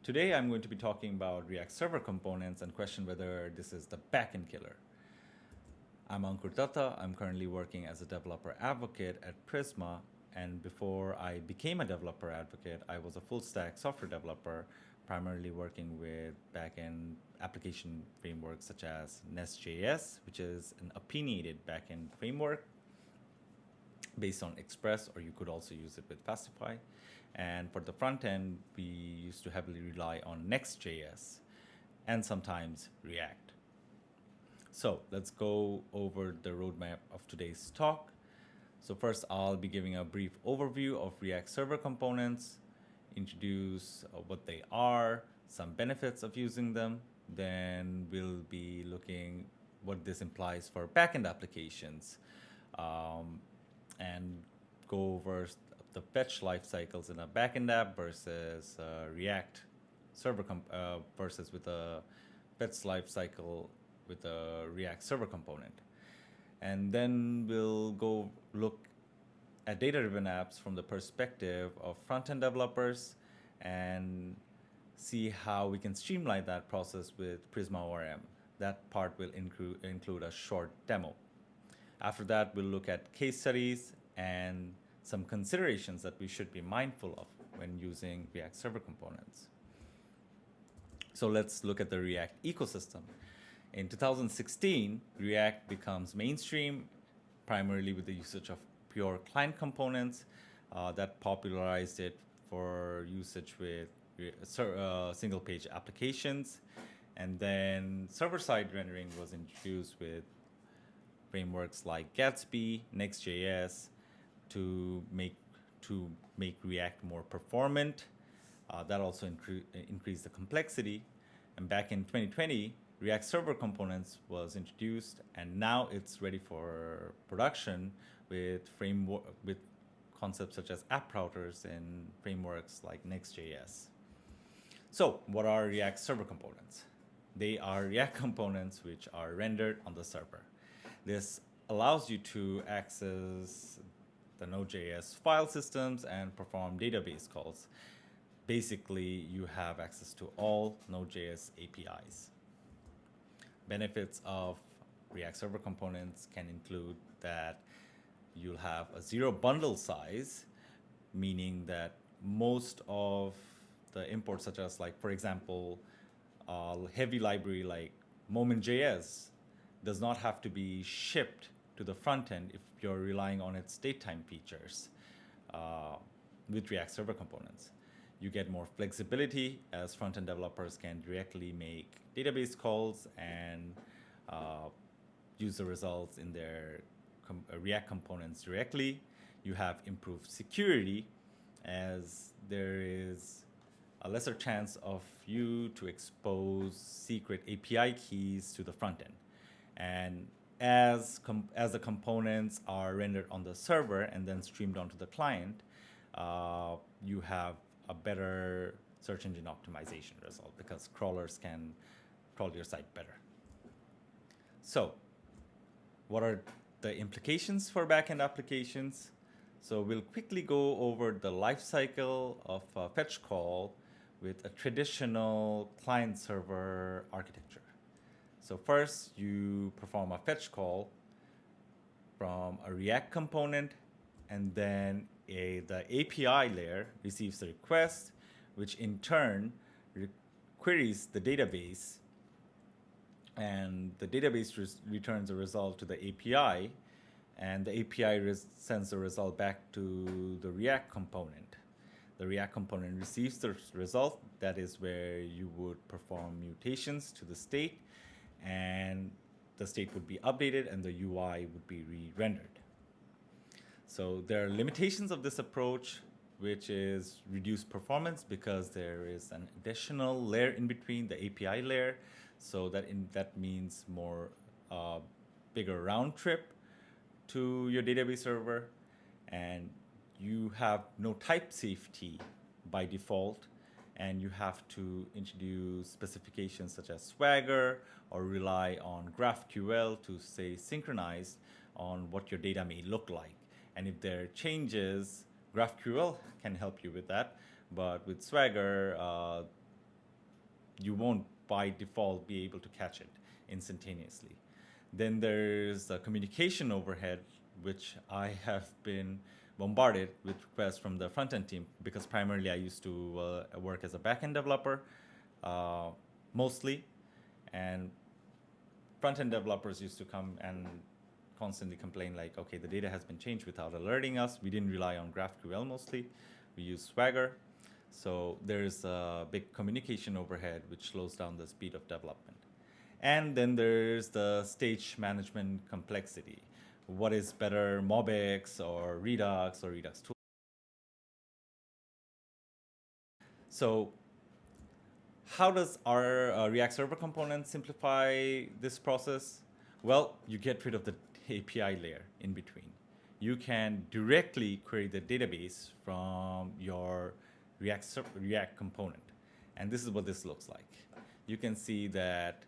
Today I'm going to be talking about React Server components and question whether this is the backend killer. I'm Ankur Datta. I'm currently working as a developer advocate at Prisma, and before I became a developer advocate, I was a full stack software developer, primarily working with backend application frameworks such as Nest.js, which is an opinionated backend framework based on Express, or you could also use it with Fastify. And for the front end, we used to heavily rely on Next.js and sometimes React. So let's go over the roadmap of today's talk. So first, I'll be giving a brief overview of React Server components, introduce what they are, some benefits of using them. Then we'll be looking what this implies for backend applications, um, and go over the fetch life cycles in a backend app versus React versus with a fetch life cycle with a React server component. And then we'll go look at data-driven apps from the perspective of front-end developers and see how we can streamline that process with Prisma ORM. That part will include a short demo. After that, we'll look at case studies and some considerations that we should be mindful of when using React Server components. So let's look at the React ecosystem. In 2016, React becomes mainstream, primarily with the usage of pure client components that popularized it for usage with single-page applications. And then server-side rendering was introduced with frameworks like Gatsby, Next.js to make React more performant. That also increased the complexity. And back in 2020, React Server Components was introduced, and now it's ready for production with concepts such as app routers and frameworks like Next.js. So, what are React Server Components? They are React components which are rendered on the server. This allows you to access the node.js file systems and perform database calls. Basically, you have access to all node.js APIs. Benefits of React Server components can include that you'll have a zero bundle size, meaning that most of the imports, such as, like, for example, a heavy library like Moment.js does not have to be shipped to the front end if you're relying on its datetime features with React Server components. You get more flexibility as front-end developers can directly make database calls and use the results in their React components directly. You have improved security as there is a lesser chance of you to expose secret API keys to the front end. And as the components are rendered on the server and then streamed onto the client, you have a better search engine optimization result because crawlers can crawl your site better. So, what are the implications for backend applications? So we'll quickly go over the life cycle of a fetch call with a traditional client-server architecture. So first, you perform a fetch call from a React component, and then the API layer receives the request, which in turn queries the database, and the database returns a result to the API, and the API sends the result back to the React component. The React component receives the result. That is where you would perform mutations to the state, and the state would be updated and the UI would be re-rendered. So there are limitations of this approach, which is reduced performance because there is an additional layer in between the API layer. So that means more bigger round trip to your database server, and you have no type safety by default, and you have to introduce specifications such as Swagger or rely on GraphQL to stay synchronized on what your data may look like. And if there are changes, GraphQL can help you with that, but with Swagger, you won't by default be able to catch it instantaneously. Then there's the communication overhead, which I have been bombarded with requests from the front-end team because primarily I used to work as a back-end developer uh, mostly, and front-end developers used to come and constantly complain like, okay, the data has been changed without alerting us. We didn't rely on GraphQL mostly. We use Swagger. So there's a big communication overhead, which slows down the speed of development. And then there's the stage management complexity. What is better, MobX or Redux or Redux 2? So how does our React Server component simplify this process? Well, you get rid of the API layer in between. You can directly query the database from your React component. And this is what this looks like. You can see that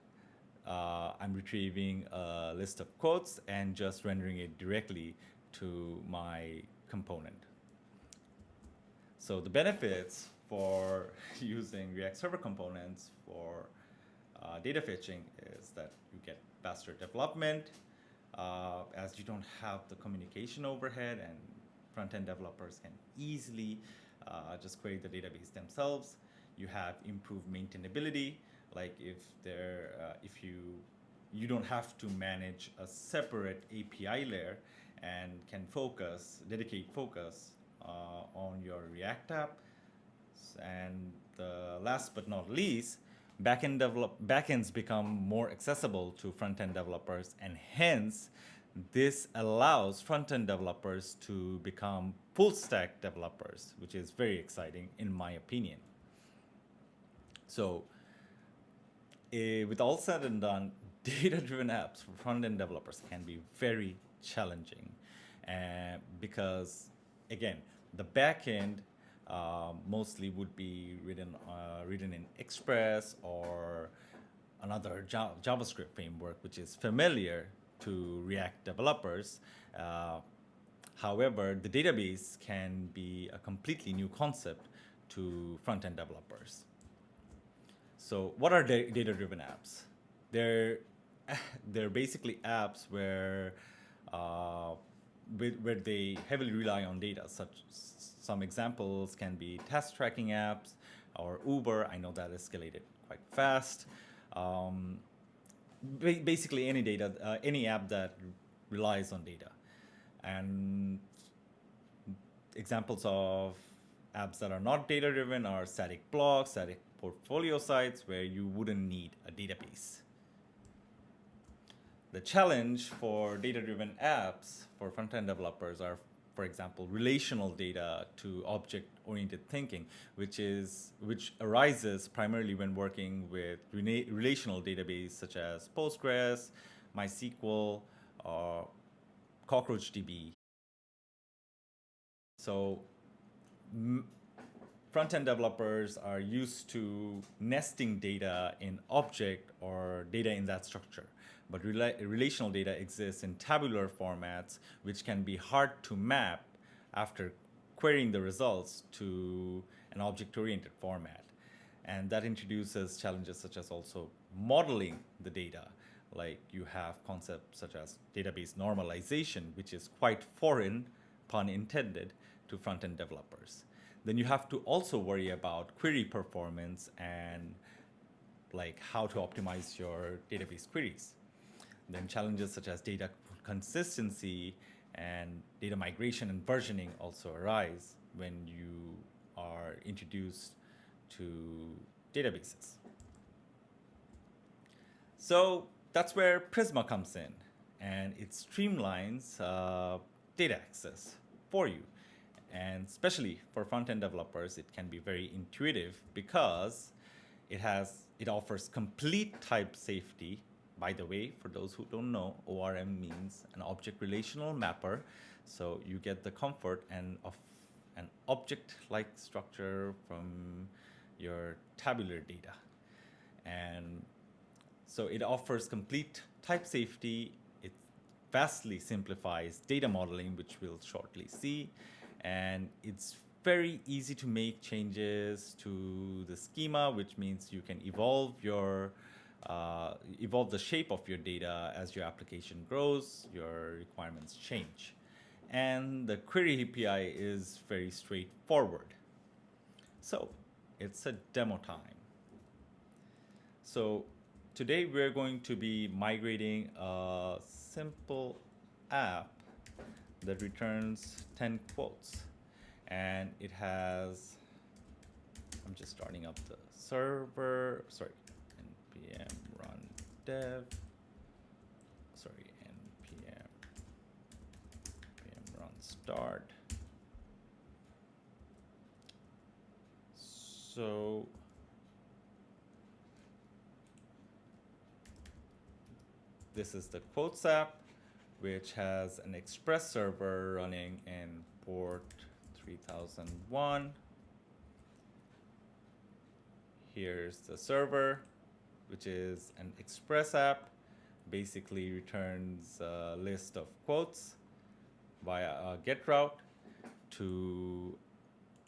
I'm retrieving a list of quotes and just rendering it directly to my component. So the benefits for using React Server components for data fetching is that you get faster development, as you don't have the communication overhead, and front-end developers can easily just query the database themselves. You have improved maintainability, like if you don't have to manage a separate API layer and can dedicate focus on your React app. And last but not least, backends become more accessible to front-end developers, and hence this allows front-end developers to become full-stack developers, which is very exciting in my opinion. So with all said and done, data-driven apps for front-end developers can be very challenging because, again, the backend mostly would be written in Express or another JavaScript framework, which is familiar to React developers. However, the database can be a completely new concept to front-end developers. So what are data-driven apps? They're basically apps where they heavily rely on data. Some examples can be task tracking apps or Uber. I know that escalated quite fast. Basically any app that relies on data. And examples of apps that are not data-driven are static blocks, static portfolio sites where you wouldn't need a database. The challenge for data-driven apps for front-end developers are, for example, relational data to object-oriented thinking, which arises primarily when working with relational database such as Postgres, MySQL, or CockroachDB. So front-end developers are used to nesting data in object or data in that structure. But relational data exists in tabular formats, which can be hard to map after querying the results to an object-oriented format. And that introduces challenges such as also modeling the data. Like you have concepts such as database normalization, which is quite foreign, pun intended, to front-end developers. Then you have to also worry about query performance and like how to optimize your database queries. Then challenges such as data consistency and data migration and versioning also arise when you are introduced to databases. So that's where Prisma comes in, and it streamlines data access for you. And especially for front-end developers, it can be very intuitive because it offers complete type safety. By the way, for those who don't know, ORM means an object relational mapper. So you get the comfort of an object-like structure from your tabular data. And so it offers complete type safety. It vastly simplifies data modeling, which we'll shortly see. And it's very easy to make changes to the schema, which means you can evolve the shape of your data as your application grows, your requirements change. And the query API is very straightforward. So it's a demo time. So today we're going to be migrating a simple app that returns 10 quotes. And it has, I'm just starting up the server, sorry, npm run dev, sorry, npm run start. So this is the quotes app, which has an Express server running in port 3001. Here's the server, which is an Express app, basically returns a list of quotes via a GET route to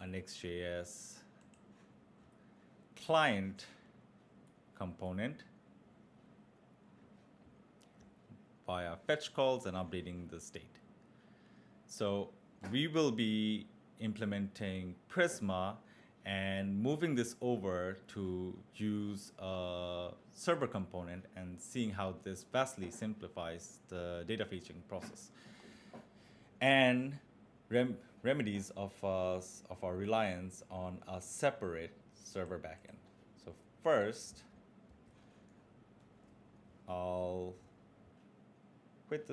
a Next.js client component via fetch calls and updating the state. So we will be implementing Prisma and moving this over to use a server component and seeing how this vastly simplifies the data fetching process. And remedies of our reliance on a separate server backend. So first, I'll quit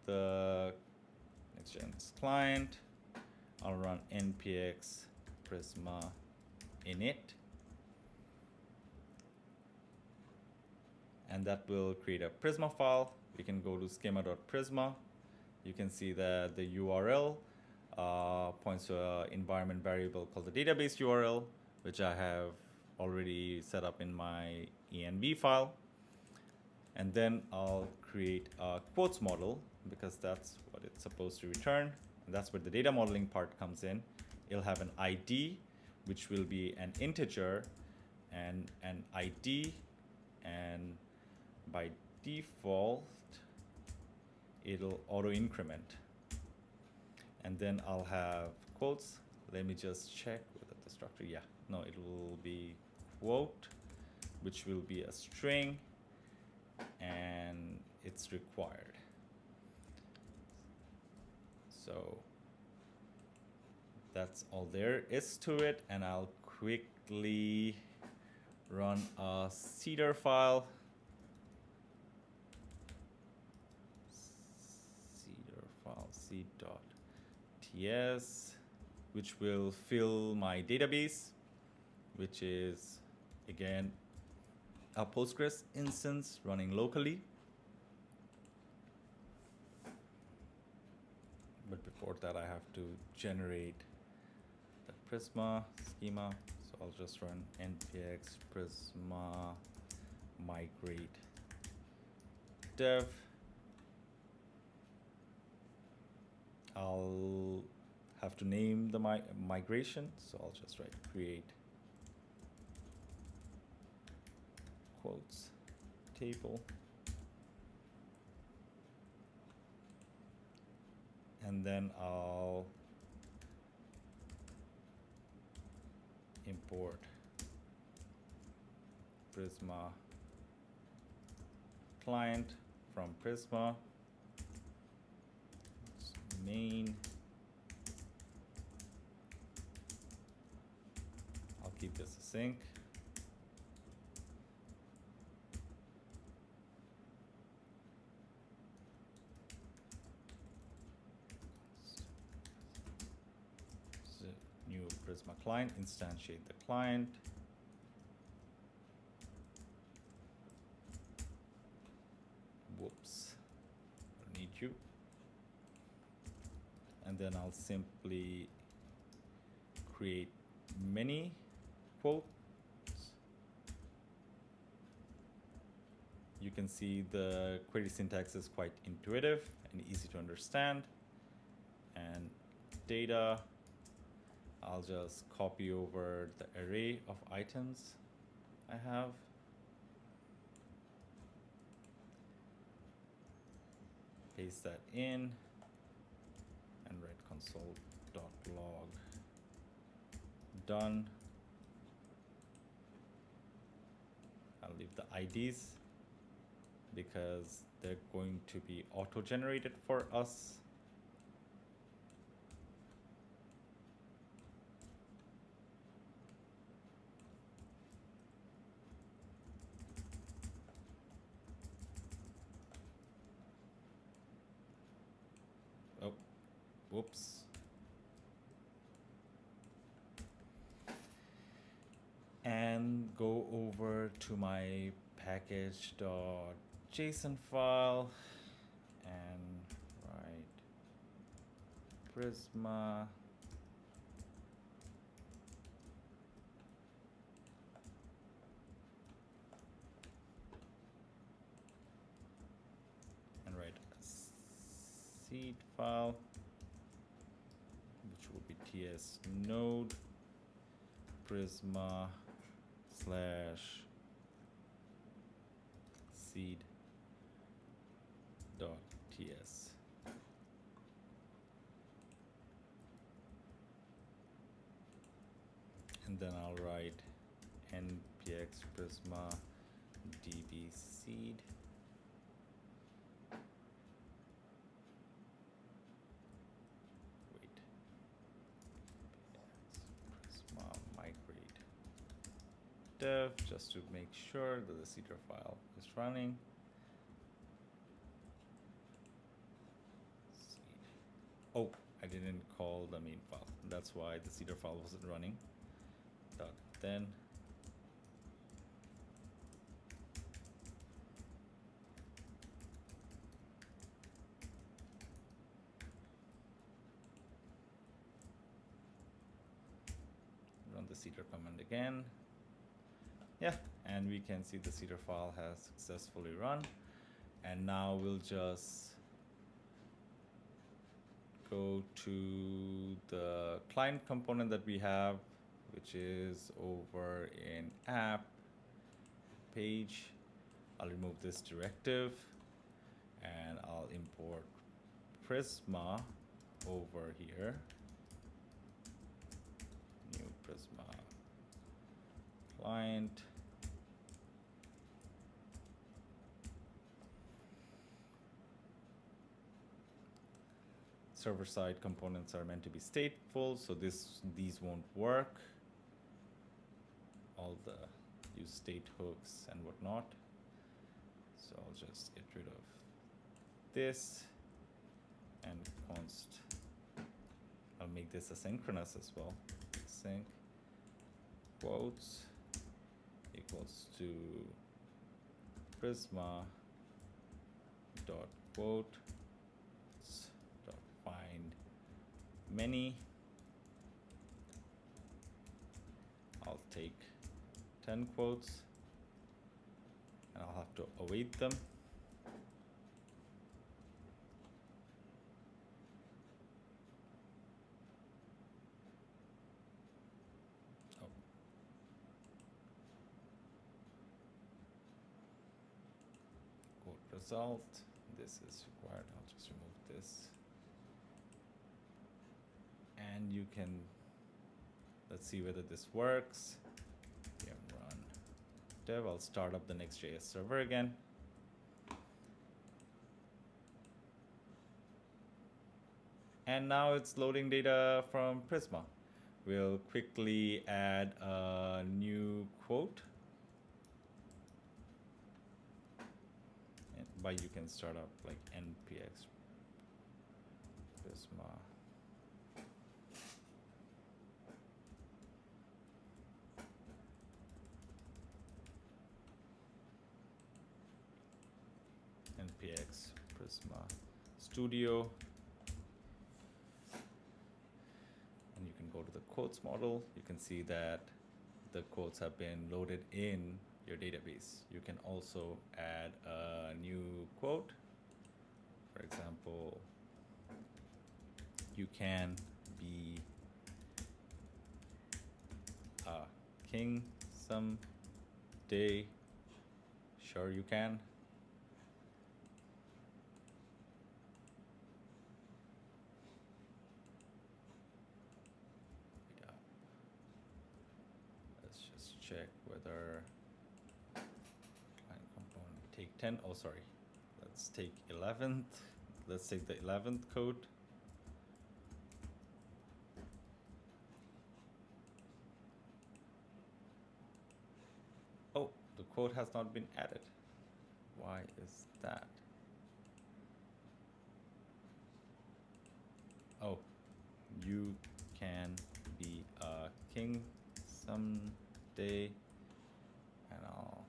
the Next.js client. I'll run npx prisma init, and that will create a Prisma file. We can go to schema.prisma. You can see that the URL points to an environment variable called the database URL, which I have already set up in my env file. And then I'll create a quotes model, because that's what it's supposed to return. And that's where the data modeling part comes in. It'll have an ID, which will be an integer, and an ID, and by default, it'll auto increment. And then I'll have quotes. Let me just check whether the structure, yeah, no, it will be quote, which will be a string, and it's required. So that's all there is to it, and I'll quickly run a Cedar file. Cedar file c.ts, which will fill my database, which is again a Postgres instance running locally. But before that, I have to generate the Prisma schema. So I'll just run npx prisma migrate dev. I'll have to name the migration, so I'll just write create quotes table, and then I'll import Prisma client from Prisma main. I'll keep this async. New Prisma client, instantiate the client. Whoops, don't need you. And then I'll simply create many quotes. You can see the query syntax is quite intuitive and easy to understand. And data, I'll just copy over the array of items I have. Paste that in and write console.log. Done. I'll leave the IDs because they're going to be auto-generated for us. Oh, whoops. And go over to my package.json file and write Prisma and write a seed file, which will be ts node Prisma /seed dot ts. And then I'll write npx prisma db seed. Wait. Prisma migrate dev, just to make sure that the seeder file is running. Seed. Oh, I didn't call the main file. That's why the seeder file wasn't running. Then run the seeder command again. Yeah, and we can see the seeder file has successfully run. And now we'll just go to the client component that we have, which is over in app page. I'll remove this directive and I'll import Prisma over here. New Prisma client. Server-side components are meant to be stateful, so these won't work. All the use state hooks and whatnot. So I'll just get rid of this and const. I'll make this asynchronous as well. Sync quotes equals to Prisma dot quote dot find many. I'll take 10 quotes and I'll have to await them. Oh. Quote result. This is required. I'll just remove this. And you can, let's see whether this works. Run dev. I'll start up the Next.js server again. And now it's loading data from Prisma. We'll quickly add a new quote. And by you can start up like npx Prisma. npx Prisma Studio, and you can go to the quotes model. You can see that the quotes have been loaded in your database. You can also add a new quote. For example, you can be king some day. Sure you can. Yeah. Let's just check whether client component take 10. Oh, sorry. Let's take 11th. Let's take the 11th code. Oh, the code has not been added. Why is that? Oh, you can be a king someday, and I'll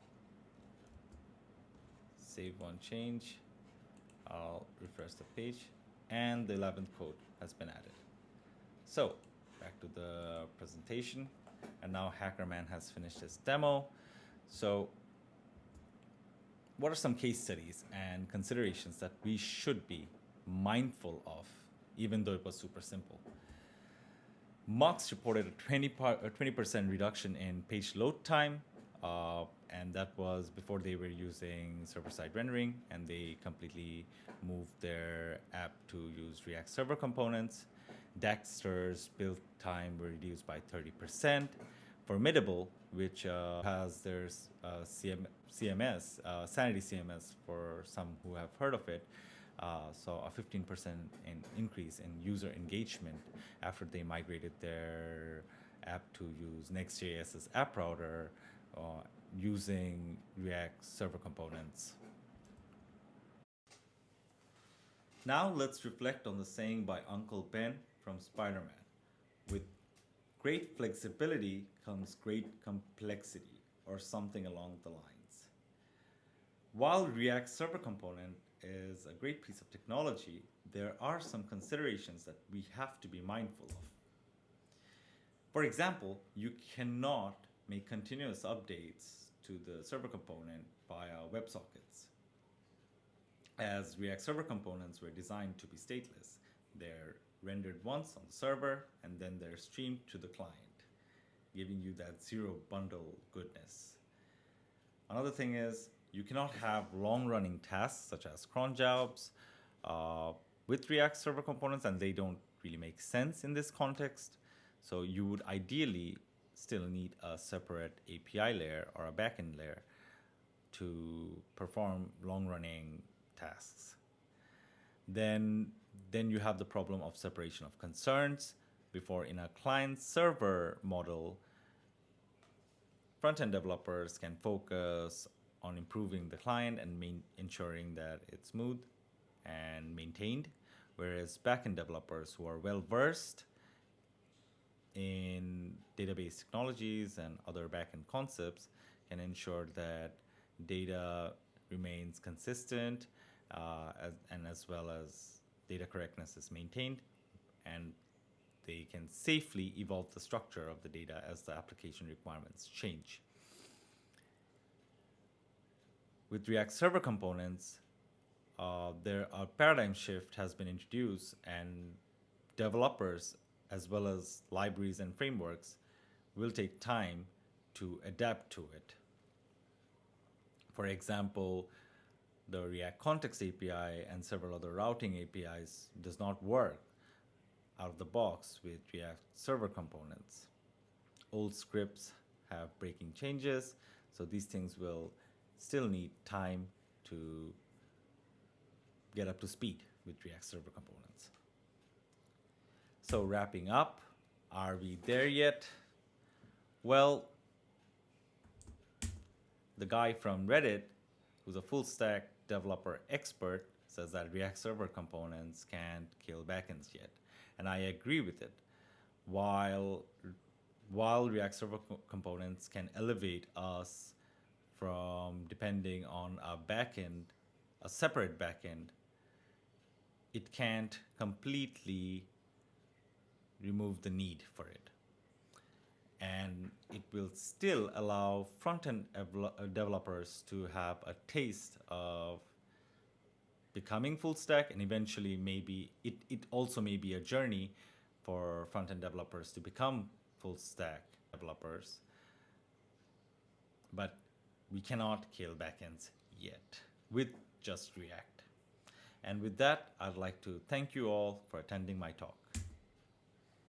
save one change. I'll refresh the page, and the 11th code has been added. So back to the presentation, and now HackerMan has finished his demo. So what are some case studies and considerations that we should be mindful of, even though it was super simple? Mux reported a 20% reduction in page load time, and that was before they were using server-side rendering, and they completely moved their app to use React Server components. Dexter's build time were reduced by 30%. Formidable, which has their CMS, Sanity CMS for some who have heard of it, saw a 15% increase in user engagement after they migrated their app to use Next.js's app router using React Server components. Now let's reflect on the saying by Uncle Ben from Spider-Man. With great flexibility comes great complexity, or something along the lines. While React Server component is a great piece of technology, there are some considerations that we have to be mindful of. For example, you cannot make continuous updates to the server component via WebSockets. As React Server components were designed to be stateless, they're rendered once on the server and then they're streamed to the client, giving you that zero bundle goodness. Another thing is, you cannot have long-running tasks such as cron jobs with React Server components, and they don't really make sense in this context. So you would ideally still need a separate API layer or a backend layer to perform long-running tasks. Then you have the problem of separation of concerns. Before, in a client-server model, front-end developers can focus on improving the client and ensuring that it's smooth and maintained, whereas backend developers who are well-versed in database technologies and other backend concepts can ensure that data remains consistent and as well as data correctness is maintained, and they can safely evolve the structure of the data as the application requirements change. With React Server components, there a paradigm shift has been introduced, and developers as well as libraries and frameworks will take time to adapt to it. For example, the React Context API and several other routing APIs does not work out of the box with React Server components. Old scripts have breaking changes, so these things will still need time to get up to speed with React Server components. So wrapping up, are we there yet? Well, the guy from Reddit, who's a full stack developer expert, says that React Server components can't kill backends yet. And I agree with it. While React Server components can elevate us from depending on a separate backend, it can't completely remove the need for it. And it will still allow front-end developers to have a taste of becoming full stack, and eventually maybe it also may be a journey for front-end developers to become full stack developers. but we cannot kill backends yet with just React. And with that, I'd like to thank you all for attending my talk.